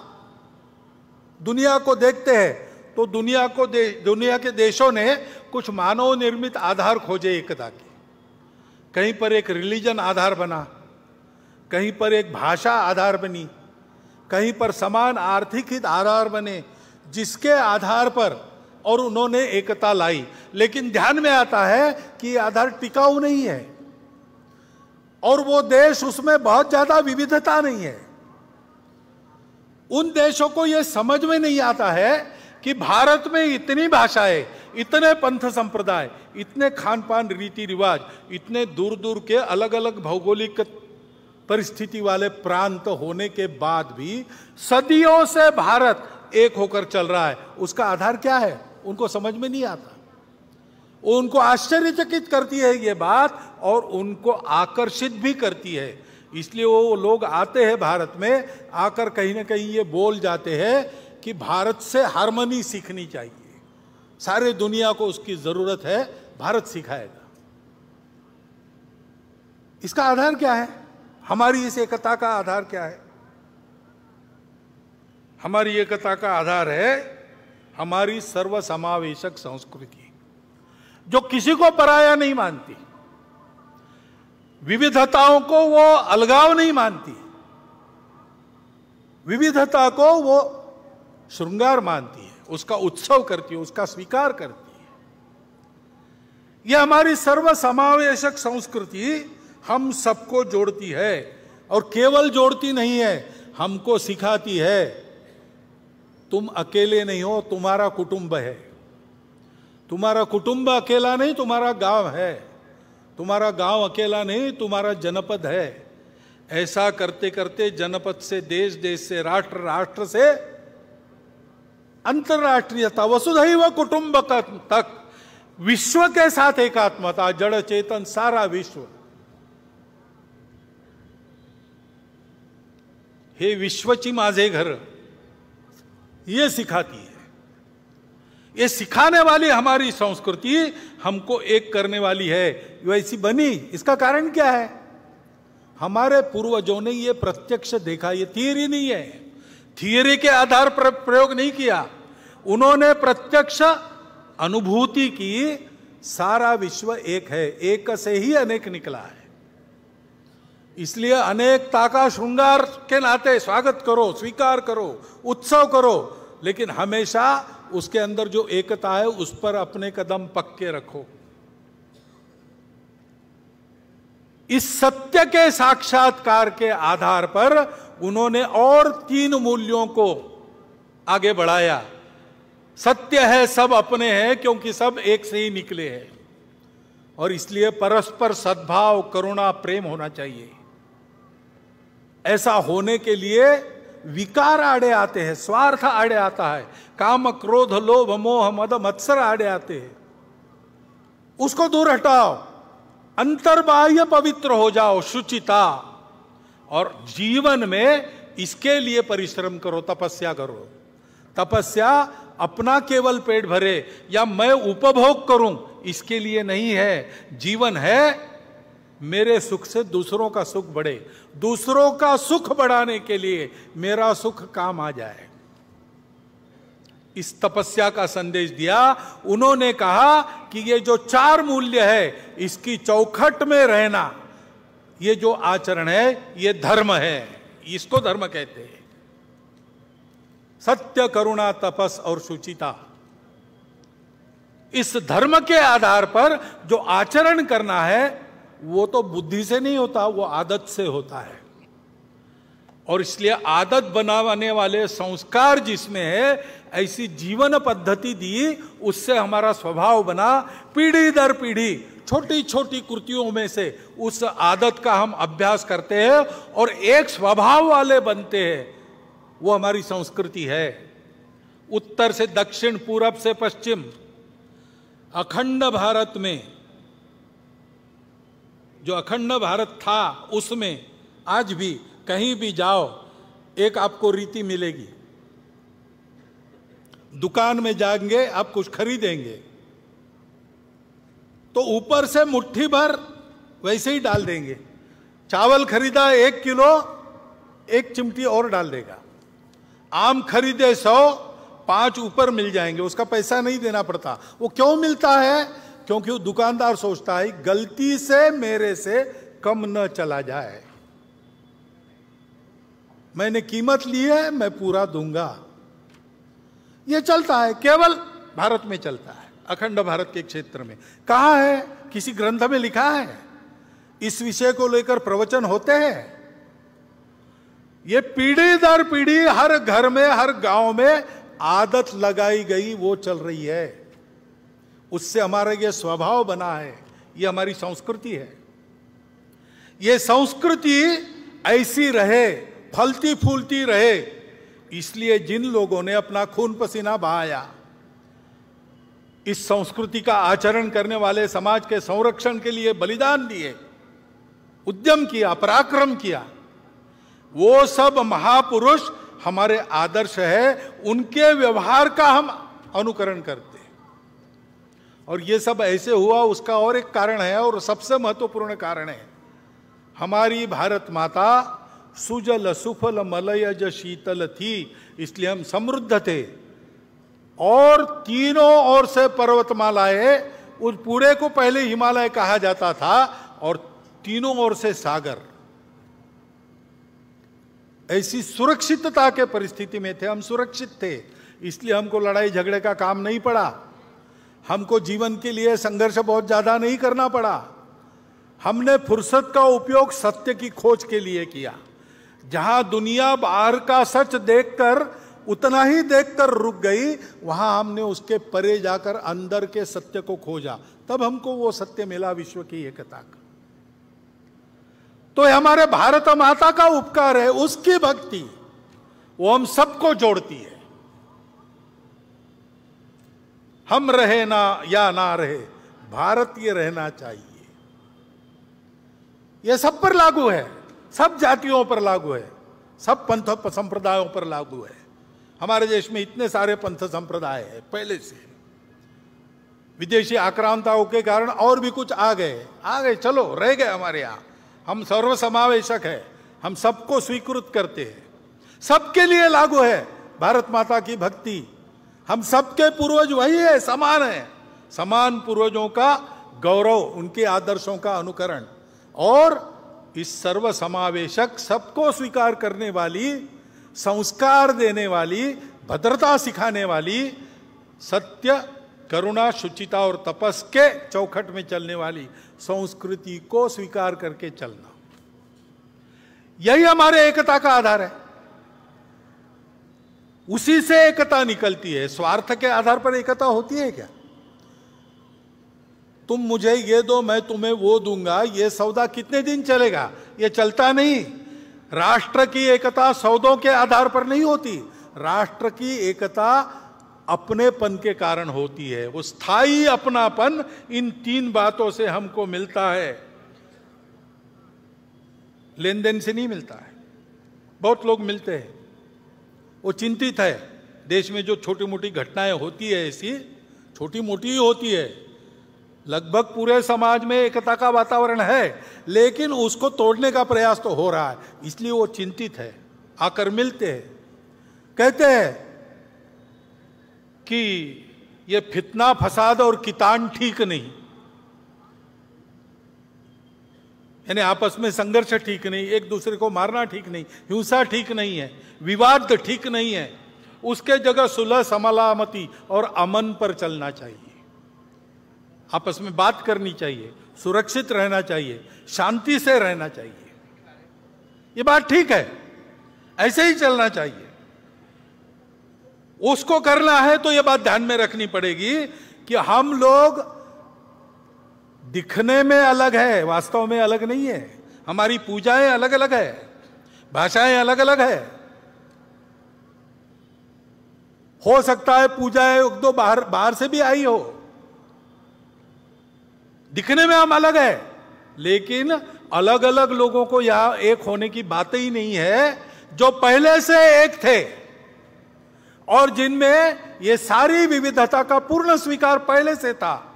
दुनिया को देखते हैं तो दुनिया के देशों ने कुछ मानव निर्मित आधार खोजे एकता के। कहीं पर एक रिलीजन आधार बना, कहीं पर एक भाषा आधार बनी, कहीं पर समान आर्थिक हित आधार बने, जिसके आधार पर और उन्होंने एकता लाई। लेकिन ध्यान में आता है कि ये आधार टिकाऊ नहीं है, और वो देश, उसमें बहुत ज्यादा विविधता नहीं है। उन देशों को यह समझ में नहीं आता है कि भारत में इतनी भाषाएं, इतने पंथ संप्रदाय, इतने खान पान रीति रिवाज, इतने दूर दूर के अलग अलग भौगोलिक परिस्थिति वाले प्रांत होने के बाद भी सदियों से भारत एक होकर चल रहा है। उसका आधार क्या है? उनको समझ में नहीं आता। उनको आश्चर्यचकित करती है ये बात, और उनको आकर्षित भी करती है। इसलिए वो लोग आते हैं भारत में, आकर कहीं ना कहीं ये बोल जाते हैं कि भारत से हार्मनी सीखनी चाहिए, सारे दुनिया को उसकी जरूरत है, भारत सिखाएगा। इसका आधार क्या है? हमारी इस एकता का आधार क्या है? हमारी एकता का आधार है हमारी सर्वसमावेशक संस्कृति, जो किसी को पराया नहीं मानती, विविधताओं को वो अलगाव नहीं मानती, विविधता को वो श्रृंगार मानती है, उसका उत्सव करती है, उसका स्वीकार करती है। यह हमारी सर्वसमावेशक संस्कृति हम सबको जोड़ती है, और केवल जोड़ती नहीं है, हमको सिखाती है तुम अकेले नहीं हो, तुम्हारा कुटुंब है। तुम्हारा कुटुंब अकेला नहीं, तुम्हारा गांव है, तुम्हारा गांव अकेला नहीं, तुम्हारा जनपद है। ऐसा करते करते जनपद से देश, देश से राष्ट्र, राष्ट्र से अंतरराष्ट्रीयता, वसुधैव कुटुंबकम तक विश्व के साथ एकात्मता, जड़ चेतन सारा विश्व। हे विश्वची माझे घर, ये सिखाती है। ये सिखाने वाली हमारी संस्कृति हमको एक करने वाली है, वैसी बनी। इसका कारण क्या है? हमारे पूर्वजों ने ये प्रत्यक्ष देखा। ये थियरी नहीं है, थियरी के आधार पर प्रयोग नहीं किया, उन्होंने प्रत्यक्ष अनुभूति की। सारा विश्व एक है, एक से ही अनेक निकला है। इसलिए अनेकता का श्रृंगार के नाते स्वागत करो, स्वीकार करो, उत्सव करो, लेकिन हमेशा उसके अंदर जो एकता है उस पर अपने कदम पक्के रखो। इस सत्य के साक्षात्कार के आधार पर उन्होंने और 3 मूल्यों को आगे बढ़ाया। सत्य है, सब अपने हैं, क्योंकि सब एक से ही निकले हैं। और इसलिए परस्पर सद्भाव, करुणा, प्रेम होना चाहिए। ऐसा होने के लिए विकार आड़े आते हैं, स्वार्थ आड़े आता है, काम, क्रोध, लोभ, मोह, मद, मत्सर आड़े आते हैं। उसको दूर हटाओ, अंतर्बाह्य पवित्र हो जाओ, शुचिता। और जीवन में इसके लिए परिश्रम करो, तपस्या करो। तपस्या अपना केवल पेट भरे या मैं उपभोग करूं, इसके लिए नहीं है। जीवन है मेरे सुख से दूसरों का सुख बढ़े, दूसरों का सुख बढ़ाने के लिए मेरा सुख काम आ जाए। इस तपस्या का संदेश दिया। उन्होंने कहा कि ये जो 4 मूल्य है, इसकी चौखट में रहना, ये जो आचरण है, ये धर्म है। इसको धर्म कहते हैं। सत्य, करुणा, तपस और शुचिता। इस धर्म के आधार पर जो आचरण करना है वो तो बुद्धि से नहीं होता, वो आदत से होता है। और इसलिए आदत बनाने वाले संस्कार जिसमें है, ऐसी जीवन पद्धति दी, उससे हमारा स्वभाव बना। पीढ़ी दर पीढ़ी छोटी छोटी कृतियों में से उस आदत का हम अभ्यास करते हैं और एक स्वभाव वाले बनते हैं। वो हमारी संस्कृति है। उत्तर से दक्षिण, पूरब से पश्चिम, अखंड भारत में, जो अखंड भारत था उसमें आज भी कहीं भी जाओ एक आपको रीति मिलेगी। दुकान में जाएंगे, आप कुछ खरीदेंगे तो ऊपर से मुट्ठी भर वैसे ही डाल देंगे। चावल खरीदा 1 किलो, 1 चिमटी और डाल देगा। आम खरीदे 100, 5 ऊपर मिल जाएंगे, उसका पैसा नहीं देना पड़ता। वो क्यों मिलता है? क्योंकि वो दुकानदार सोचता है गलती से मेरे से कम न चला जाए, मैंने कीमत ली है, मैं पूरा दूंगा। ये चलता है, केवल भारत में चलता है, अखंड भारत के क्षेत्र में। कहां है? किसी ग्रंथ में लिखा है? इस विषय को लेकर प्रवचन होते हैं? ये पीढ़ी दर पीढ़ी हर घर में, हर गांव में आदत लगाई गई, वो चल रही है। उससे हमारा ये स्वभाव बना है, ये हमारी संस्कृति है। ये संस्कृति ऐसी रहे, फलती फूलती रहे, इसलिए जिन लोगों ने अपना खून पसीना बहाया, इस संस्कृति का आचरण करने वाले समाज के संरक्षण के लिए बलिदान दिए, उद्यम किया, पराक्रम किया, वो सब महापुरुष हमारे आदर्श है। उनके व्यवहार का हम अनुकरण करते हैं। और ये सब ऐसे हुआ, उसका और एक कारण है, और सबसे महत्वपूर्ण कारण है, हमारी भारत माता सुजल सुफल मलयज शीतल थी, इसलिए हम समृद्ध थे। और तीनों ओर से पर्वतमालाएं, उस पूरे को पहले हिमालय कहा जाता था, और तीनों ओर से सागर। ऐसी सुरक्षितता के परिस्थिति में थे, हम सुरक्षित थे, इसलिए हमको लड़ाई झगड़े का काम नहीं पड़ा, हमको जीवन के लिए संघर्ष बहुत ज्यादा नहीं करना पड़ा। हमने फुर्सत का उपयोग सत्य की खोज के लिए किया। जहां दुनिया बाहर का सच देखकर उतना ही देखकर रुक गई, वहां हमने उसके परे जाकर अंदर के सत्य को खोजा, तब हमको वो सत्य मिला विश्व की एकता का। तो हमारे भारत माता का उपकार है, उसकी भक्ति वो हम सबको जोड़ती है। हम रहे ना या ना रहे, भारतीय रहना चाहिए। यह सब पर लागू है, सब जातियों पर लागू है, सब पंथ संप्रदायों पर लागू है। हमारे देश में इतने सारे पंथ संप्रदाय है पहले से, विदेशी आक्रांताओं के कारण और भी कुछ आ गए, चलो रह गए हमारे यहां। हम सर्वसमावेशक है, हम सबको स्वीकृत करते हैं, सबके लिए लागू है भारत माता की भक्ति। हम सबके पूर्वज वही है, समान है, समान पूर्वजों का गौरव, उनके आदर्शों का अनुकरण, और इस सर्वसमावेशक सबको स्वीकार करने वाली, संस्कार देने वाली, भद्रता सिखाने वाली, सत्य, करुणा, शुचिता और तपस के चौखट में चलने वाली संस्कृति को स्वीकार करके चलना, यही हमारे एकता का आधार है। उसी से एकता निकलती है। स्वार्थ के आधार पर एकता होती है क्या? तुम मुझे ये दो, मैं तुम्हें वो दूंगा, ये सौदा कितने दिन चलेगा? ये चलता नहीं। राष्ट्र की एकता सौदों के आधार पर नहीं होती। राष्ट्र की एकता अपनेपन के कारण होती है। वो स्थायी अपनापन इन तीन बातों से हमको मिलता है, लेन देन से नहीं मिलता है। बहुत लोग मिलते हैं, वो चिंतित है। देश में जो छोटी मोटी घटनाएं होती है, ऐसी छोटी मोटी ही होती है, लगभग पूरे समाज में एकता का वातावरण है, लेकिन उसको तोड़ने का प्रयास तो हो रहा है, इसलिए वो चिंतित है। आकर मिलते हैं, कहते हैं कि ये फितना फसाद और कितान ठीक नहीं, यानी आपस में संघर्ष ठीक नहीं, एक दूसरे को मारना ठीक नहीं, हिंसा ठीक नहीं है, विवाद ठीक नहीं है। उसके जगह सुलह, समलामती और अमन पर चलना चाहिए। आपस में बात करनी चाहिए, सुरक्षित रहना चाहिए, शांति से रहना चाहिए। ये बात ठीक है, ऐसे ही चलना चाहिए। उसको करना है तो ये बात ध्यान में रखनी पड़ेगी कि हम लोग दिखने में अलग है, वास्तव में अलग नहीं है। हमारी पूजाएं अलग अलग है, भाषाएं अलग अलग है। हो सकता है पूजाएं एक दो बाहर से भी आई हो, दिखने में हम अलग है, लेकिन अलग अलग लोगों को यहां एक होने की बात ही नहीं है, जो पहले से एक थे और जिनमें ये सारी विविधता का पूर्ण स्वीकार पहले से था।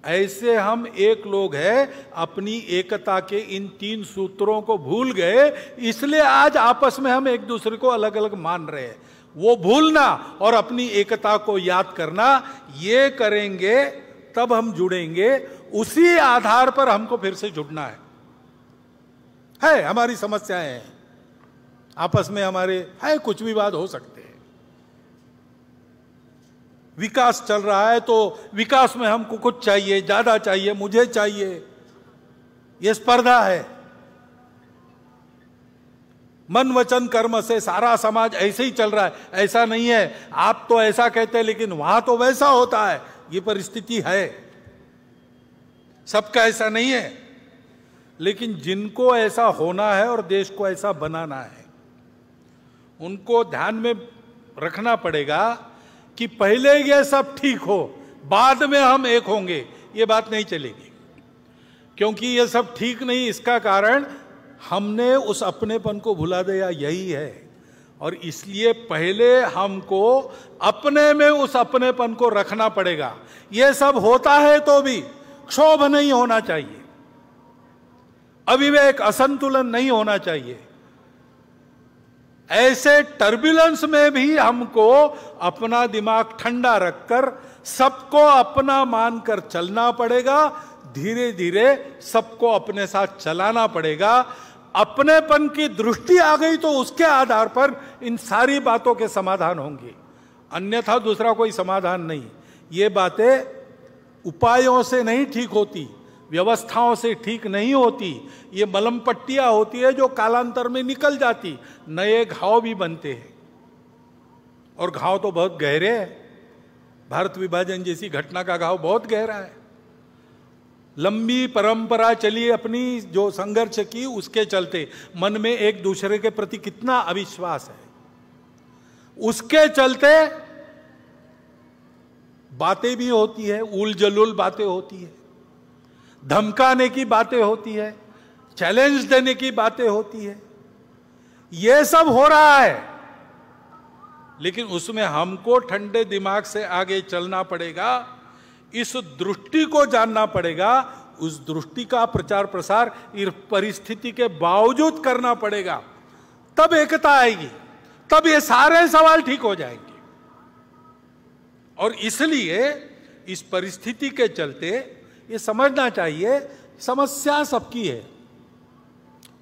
ऐसे हम एक लोग हैं, अपनी एकता के इन तीन सूत्रों को भूल गए, इसलिए आज आपस में हम एक दूसरे को अलग अलग मान रहे हैं। वो भूलना और अपनी एकता को याद करना, ये करेंगे तब हम जुड़ेंगे। उसी आधार पर हमको फिर से जुड़ना है। हमारी समस्याएं हैं, आपस में हमारे है कुछ विवाद हो सकते हैं। विकास चल रहा है तो विकास में हमको कुछ चाहिए, ज्यादा चाहिए, मुझे चाहिए, यह स्पर्धा है। मन वचन कर्म से सारा समाज ऐसे ही चल रहा है, ऐसा नहीं है। आप तो ऐसा कहते हैं लेकिन वहां तो वैसा होता है, ये परिस्थिति है। सबका ऐसा नहीं है, लेकिन जिनको ऐसा होना है और देश को ऐसा बनाना है, उनको ध्यान में रखना पड़ेगा कि पहले ये सब ठीक हो, बाद में हम एक होंगे, ये बात नहीं चलेगी। क्योंकि ये सब ठीक नहीं, इसका कारण हमने उस अपनेपन को भुला दिया, यही है। और इसलिए पहले हमको अपने में उस अपनेपन को रखना पड़ेगा। ये सब होता है तो भी क्षोभ नहीं होना चाहिए, अविवेक, असंतुलन नहीं होना चाहिए। ऐसे टर्बुलेंस में भी हमको अपना दिमाग ठंडा रखकर सबको अपना मानकर चलना पड़ेगा। धीरे धीरे सबको अपने साथ चलाना पड़ेगा। अपनेपन की दृष्टि आ गई तो उसके आधार पर इन सारी बातों के समाधान होंगे, अन्यथा दूसरा कोई समाधान नहीं। ये बातें उपायों से नहीं ठीक होती, व्यवस्थाओं से ठीक नहीं होती। ये मलम पट्टियां होती है जो कालांतर में निकल जाती, नए घाव भी बनते हैं। और घाव तो बहुत गहरे हैं। भारत विभाजन जैसी घटना का घाव बहुत गहरा है। लंबी परंपरा चली अपनी, जो संघर्ष की, उसके चलते मन में एक दूसरे के प्रति कितना अविश्वास है, उसके चलते बातें भी होती है, उल जलूल बातें होती है, धमकाने की बातें होती है, चैलेंज देने की बातें होती है। यह सब हो रहा है, लेकिन उसमें हमको ठंडे दिमाग से आगे चलना पड़ेगा। इस दृष्टि को जानना पड़ेगा, उस दृष्टि का प्रचार प्रसार इस परिस्थिति के बावजूद करना पड़ेगा। तब एकता आएगी, तब ये सारे सवाल ठीक हो जाएंगे। और इसलिए इस परिस्थिति के चलते ये समझना चाहिए, समस्या सबकी है।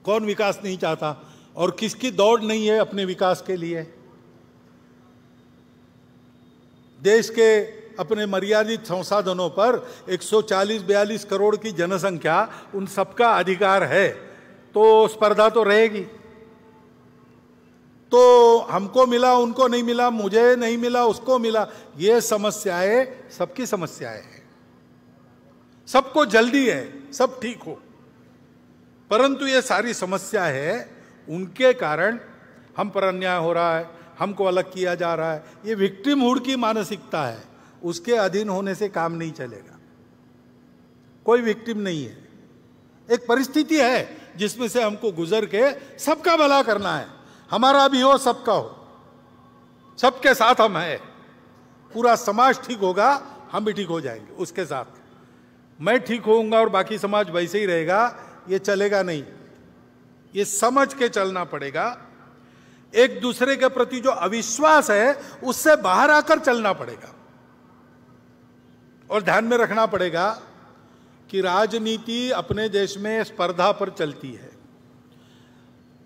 कौन विकास नहीं चाहता और किसकी दौड़ नहीं है अपने विकास के लिए। देश के अपने मर्यादित संसाधनों पर 140-42 करोड़ की जनसंख्या, उन सबका अधिकार है, तो स्पर्धा तो रहेगी। तो हमको मिला, उनको नहीं मिला, मुझे नहीं मिला, उसको मिला, ये समस्याएं सबकी समस्याएं हैं। सबको जल्दी है सब ठीक हो, परंतु ये सारी समस्या है, उनके कारण हम पर अन्याय हो रहा है, हमको अलग किया जा रहा है। ये विक्टिमहुड की मानसिकता है, उसके अधीन होने से काम नहीं चलेगा। कोई विक्टिम नहीं है, एक परिस्थिति है जिसमें से हमको गुजर के सबका भला करना है। हमारा भी हो, सबका हो, सबके साथ हम हैं। पूरा समाज ठीक होगा, हम भी ठीक हो जाएंगे उसके साथ। मैं ठीक होऊंगा और बाकी समाज वैसे ही रहेगा, ये चलेगा नहीं। ये समझ के चलना पड़ेगा। एक दूसरे के प्रति जो अविश्वास है उससे बाहर आकर चलना पड़ेगा। और ध्यान में रखना पड़ेगा कि राजनीति अपने देश में स्पर्धा पर चलती है।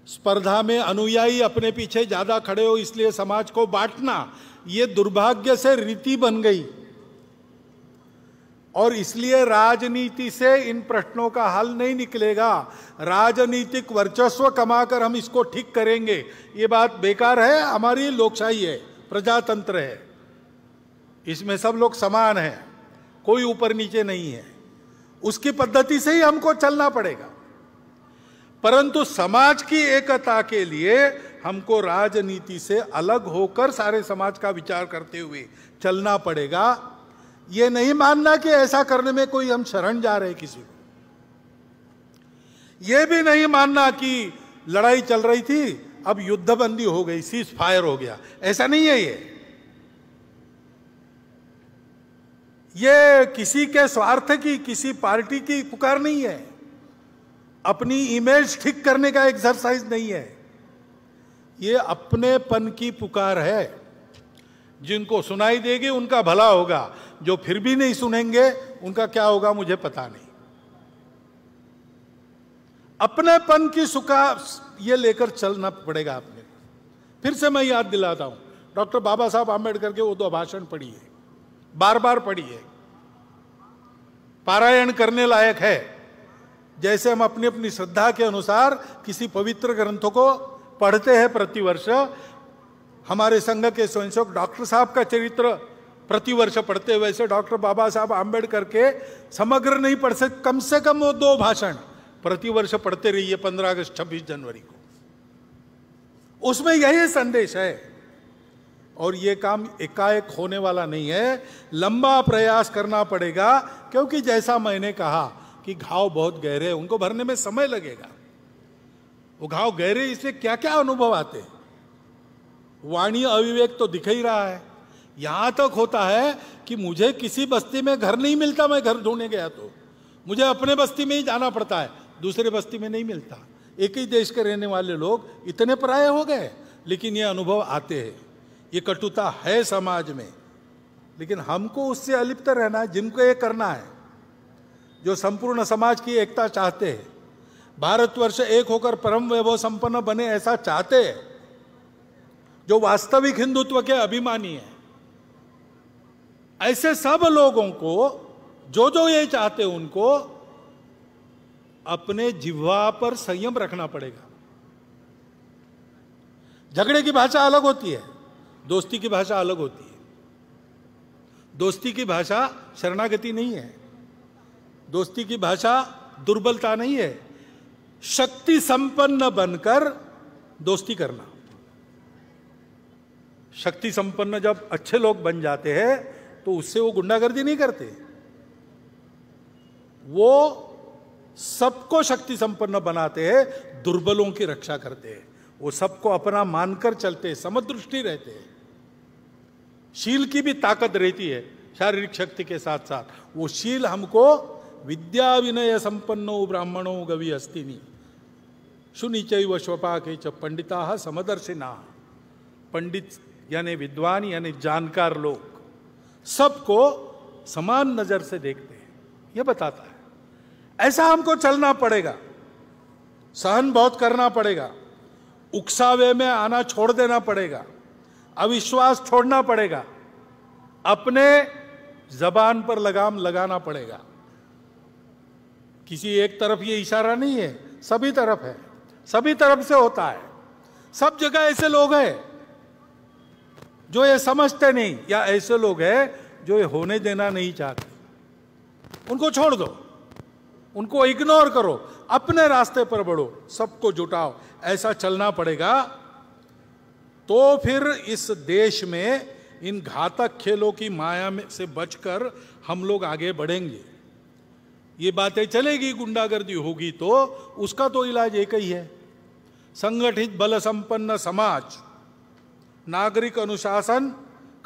स्पर्धा में अनुयायी अपने पीछे ज्यादा खड़े हो, इसलिए समाज को बांटना ये दुर्भाग्य से रीति बन गई। और इसलिए राजनीति से इन प्रश्नों का हल नहीं निकलेगा। राजनीतिक वर्चस्व कमाकर हम इसको ठीक करेंगे, ये बात बेकार है। हमारी लोकशाही है, प्रजातंत्र है, इसमें सब लोग समान हैं, कोई ऊपर नीचे नहीं है। उसकी पद्धति से ही हमको चलना पड़ेगा। परंतु समाज की एकता के लिए हमको राजनीति से अलग होकर सारे समाज का विचार करते हुए चलना पड़ेगा। ये नहीं मानना कि ऐसा करने में कोई हम शरण जा रहे किसी को। यह भी नहीं मानना कि लड़ाई चल रही थी, अब युद्धबंदी हो गई, सीज फायर हो गया, ऐसा नहीं है। ये किसी के स्वार्थ की, किसी पार्टी की पुकार नहीं है, अपनी इमेज ठीक करने का एक्सरसाइज नहीं है। ये अपनेपन की पुकार है। जिनको सुनाई देगी उनका भला होगा, जो फिर भी नहीं सुनेंगे उनका क्या होगा मुझे पता नहीं। अपनेपन की सुखा ये लेकर चलना पड़ेगा अपने। फिर से मैं याद दिलाता हूं, डॉक्टर बाबा साहब आम्बेडकर के वो दो भाषण पढ़िए, बार बार पढ़िए, पारायण करने लायक है। जैसे हम अपनी अपनी श्रद्धा के अनुसार किसी पवित्र ग्रंथों को पढ़ते हैं प्रतिवर्ष, हमारे संघ के स्वयंसेवक डॉक्टर साहब का चरित्र प्रतिवर्ष पढ़ते, वैसे डॉक्टर बाबा साहब आम्बेडकर के समग्र नहीं पढ़ सकते, कम से कम वो दो भाषण प्रतिवर्ष पढ़ते रहिए, 15 अगस्त 26 जनवरी को। उसमें यही संदेश है। और ये काम एकाएक होने वाला नहीं है, लंबा प्रयास करना पड़ेगा। क्योंकि जैसा मैंने कहा कि घाव बहुत गहरे हैं, उनको भरने में समय लगेगा। वो घाव गहरे, इससे क्या क्या अनुभव आते हैं। वाणी अविवेक तो दिख ही रहा है। यहां तक होता है कि मुझे किसी बस्ती में घर नहीं मिलता, मैं घर ढूंढने गया तो मुझे अपने बस्ती में ही जाना पड़ता है, दूसरे बस्ती में नहीं मिलता। एक ही देश के रहने वाले लोग इतने पराये हो गए, लेकिन ये अनुभव आते हैं। ये कटुता है समाज में, लेकिन हमको उससे अलिप्त रहना है। जिनको ये करना है, जो संपूर्ण समाज की एकता चाहते हैं, भारतवर्ष एक होकर परम वैभव संपन्न बने ऐसा चाहते हैं, जो वास्तविक हिंदुत्व के अभिमानी है, ऐसे सब लोगों को, जो जो ये चाहते हैं, उनको अपने जिह्वा पर संयम रखना पड़ेगा। झगड़े की भाषा अलग होती है, दोस्ती की भाषा अलग होती है। दोस्ती की भाषा शरणागति नहीं है, दोस्ती की भाषा दुर्बलता नहीं है, शक्ति संपन्न बनकर दोस्ती करना। शक्ति संपन्न जब अच्छे लोग बन जाते हैं तो उससे वो गुंडागर्दी नहीं करते, वो सबको शक्ति संपन्न बनाते हैं, दुर्बलों की रक्षा करते हैं, वो सबको अपना मानकर चलते हैं, समदृष्टि रहते हैं। शील की भी ताकत रहती है शारीरिक शक्ति के साथ साथ, वो शील हमको विद्या विनय संपन्नो ब्राह्मणो गवि अस्तिनी शुनिचैव स्वपाके च पंडिता समदर्शिना। पंडित यानी विद्वान यानी जानकार लोग सबको समान नजर से देखते हैं, यह बताता है। ऐसा हमको चलना पड़ेगा, सहन बहुत करना पड़ेगा, उकसावे में आना छोड़ देना पड़ेगा, अविश्वास छोड़ना पड़ेगा, अपने जबान पर लगाम लगाना पड़ेगा। किसी एक तरफ ये इशारा नहीं है, सभी तरफ है, सभी तरफ से होता है। सब जगह ऐसे लोग हैं जो ये समझते नहीं, या ऐसे लोग हैं जो ये होने देना नहीं चाहते। उनको छोड़ दो, उनको इग्नोर करो, अपने रास्ते पर बढ़ो, सबको जुटाओ। ऐसा चलना पड़ेगा तो फिर इस देश में इन घातक खेलों की माया में से बचकर हम लोग आगे बढ़ेंगे। ये बातें चलेगी, गुंडागर्दी होगी तो उसका तो इलाज एक ही है, संगठित बल संपन्न समाज, नागरिक अनुशासन,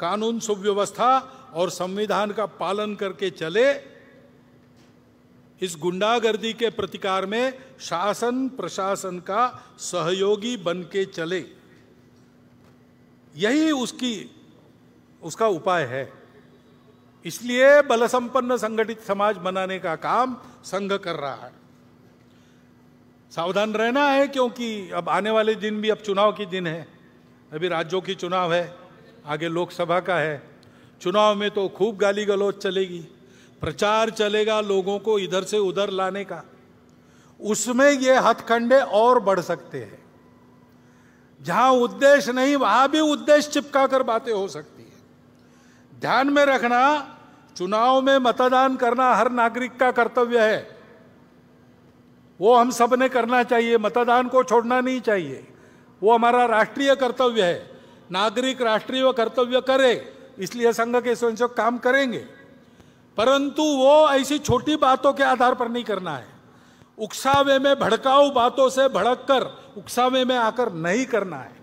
कानून सुव्यवस्था और संविधान का पालन करके चले। इस गुंडागर्दी के प्रतिकार में शासन प्रशासन का सहयोगी बन के चले, यही उसका उपाय है। इसलिए बल संपन्न संगठित समाज बनाने का काम संघ कर रहा है। सावधान रहना है, क्योंकि अब आने वाले दिन भी अब चुनाव के दिन है। अभी राज्यों की चुनाव है, आगे लोकसभा का है। चुनाव में तो खूब गाली गलौज चलेगी, प्रचार चलेगा लोगों को इधर से उधर लाने का। उसमें ये हथकंडे और बढ़ सकते हैं। जहां उद्देश्य नहीं वहां भी उद्देश्य चिपका कर बातें हो सकती है। ध्यान में रखना, चुनाव में मतदान करना हर नागरिक का कर्तव्य है, वो हम सब ने करना चाहिए, मतदान को छोड़ना नहीं चाहिए, वो हमारा राष्ट्रीय कर्तव्य है। नागरिक राष्ट्रीय कर्तव्य करे, इसलिए संघ के स्वयंसेवक काम करेंगे, परंतु वो ऐसी छोटी बातों के आधार पर नहीं करना है। उकसावे में भड़काऊ बातों से भड़ककर उकसावे में आकर नहीं करना है।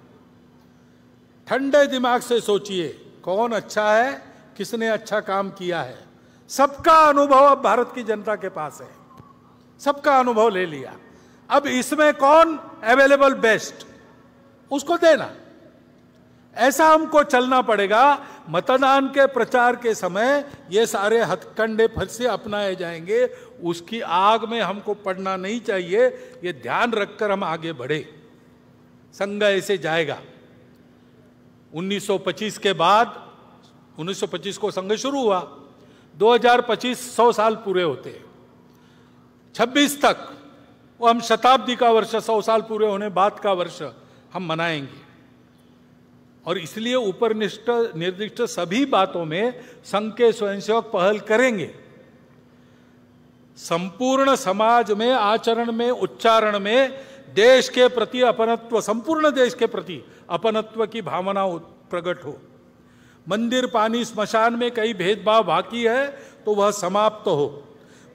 ठंडे दिमाग से सोचिए कौन अच्छा है, किसने अच्छा काम किया है। सबका अनुभव अब भारत की जनता के पास है, सबका अनुभव ले लिया। अब इसमें कौन अवेलेबल बेस्ट, उसको देना। ऐसा हमको चलना पड़ेगा। मतदान के प्रचार के समय ये सारे हथकंडे फिर से अपनाए जाएंगे, उसकी आग में हमको पड़ना नहीं चाहिए। ये ध्यान रखकर हम आगे बढ़े। संघ ऐसे जाएगा। 1925 के बाद, 1925 को संघ शुरू हुआ, 2025 100 साल पूरे होते हैं। 26 तक वो हम शताब्दी का वर्ष, 100 साल पूरे होने बाद का वर्ष हम मनाएंगे। और इसलिए ऊपर निर्दिष्ट सभी बातों में संघ के स्वयंसेवक पहल करेंगे। संपूर्ण समाज में, आचरण में, उच्चारण में देश के प्रति अपनत्व, संपूर्ण देश के प्रति अपनत्व की भावना प्रकट हो। मंदिर, पानी, स्मशान में कई भेदभाव बाकी है तो वह समाप्त हो।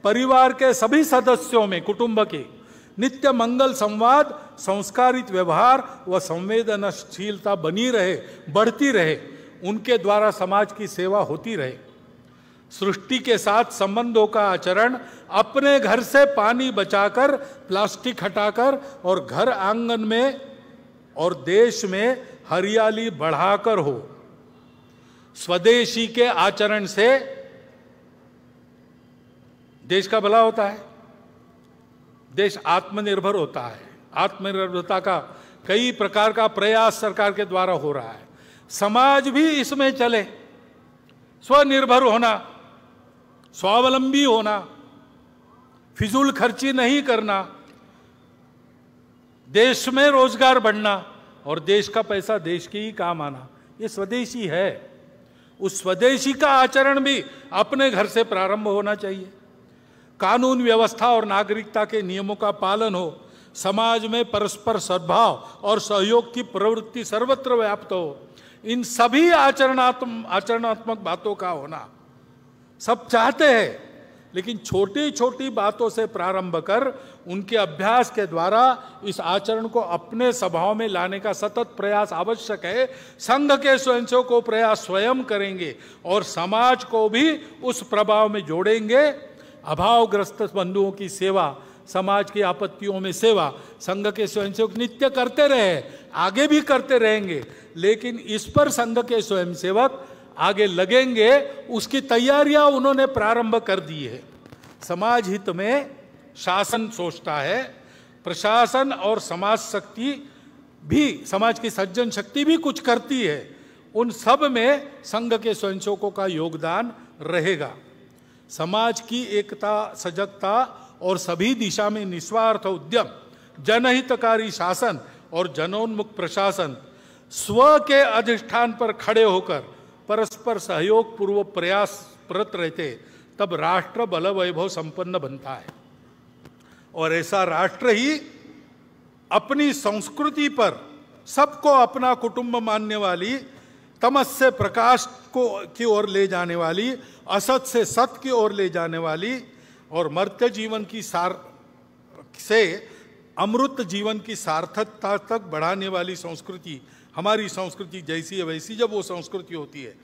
परिवार के सभी सदस्यों में, कुटुंब के, नित्य मंगल संवाद, संस्कारित व्यवहार व संवेदनशीलता बनी रहे, बढ़ती रहे। उनके द्वारा समाज की सेवा होती रहे। सृष्टि के साथ संबंधों का आचरण अपने घर से पानी बचाकर, प्लास्टिक हटाकर और घर आंगन में और देश में हरियाली बढ़ाकर हो। स्वदेशी के आचरण से देश का भला होता है, देश आत्मनिर्भर होता है। आत्मनिर्भरता का कई प्रकार का प्रयास सरकार के द्वारा हो रहा है। समाज भी इसमें चले, स्वनिर्भर होना, स्वावलंबी होना, फिजूल खर्ची नहीं करना, देश में रोजगार बढ़ना और देश का पैसा देश के ही काम आना, ये स्वदेशी है। उस स्वदेशी का आचरण भी अपने घर से प्रारंभ होना चाहिए। कानून व्यवस्था और नागरिकता के नियमों का पालन हो, समाज में परस्पर सद्भाव और सहयोग की प्रवृत्ति सर्वत्र व्याप्त हो, इन सभी आचरणात्मक बातों का होना सब चाहते हैं, लेकिन छोटी छोटी बातों से प्रारंभ कर उनके अभ्यास के द्वारा इस आचरण को अपने स्वभाव में लाने का सतत प्रयास आवश्यक है। संघ के स्वयंसेवक प्रयास स्वयं करेंगे और समाज को भी उस प्रभाव में जोड़ेंगे। अभावग्रस्त बंधुओं की सेवा, समाज की आपत्तियों में सेवा संघ के स्वयंसेवक नित्य करते रहे, आगे भी करते रहेंगे, लेकिन इस पर संघ के स्वयंसेवक आगे लगेंगे, उसकी तैयारियां उन्होंने प्रारंभ कर दी है। समाज हित में शासन सोचता है, प्रशासन और समाज शक्ति भी, समाज की सज्जन शक्ति भी कुछ करती है। उन सब में संघ के स्वयंसेवकों का योगदान रहेगा। समाज की एकता, सजगता और सभी दिशा में निस्वार्थ उद्यम, जनहितकारी शासन और जनोन्मुख प्रशासन स्व के अधिष्ठान पर खड़े होकर परस्पर सहयोग पूर्वक प्रयासरत रहते, तब राष्ट्र बल वैभव संपन्न बनता है। और ऐसा राष्ट्र ही अपनी संस्कृति पर सबको अपना कुटुंब मानने वाली, तमस से प्रकाश की ओर ले जाने वाली, असत से सत की ओर ले जाने वाली और मर्त्य जीवन की से अमृत जीवन की सार्थकता तक बढ़ाने वाली संस्कृति, हमारी संस्कृति जैसी है वैसी जब वो संस्कृति होती है,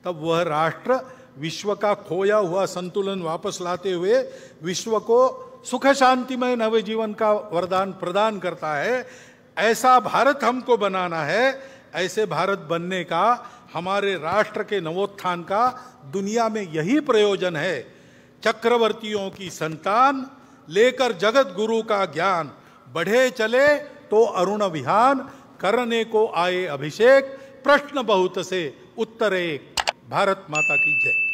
तब वह राष्ट्र विश्व का खोया हुआ संतुलन वापस लाते हुए विश्व को सुख शांतिमय नव जीवन का वरदान प्रदान करता है। ऐसा भारत हमको बनाना है। ऐसे भारत बनने का, हमारे राष्ट्र के नवोत्थान का दुनिया में यही प्रयोजन है। चक्रवर्तियों की संतान लेकर जगत गुरु का ज्ञान, बढ़े चले तो अरुण विहान, करने को आए अभिषेक, प्रश्न बहुत से उत्तर एक। भारत माता की जय।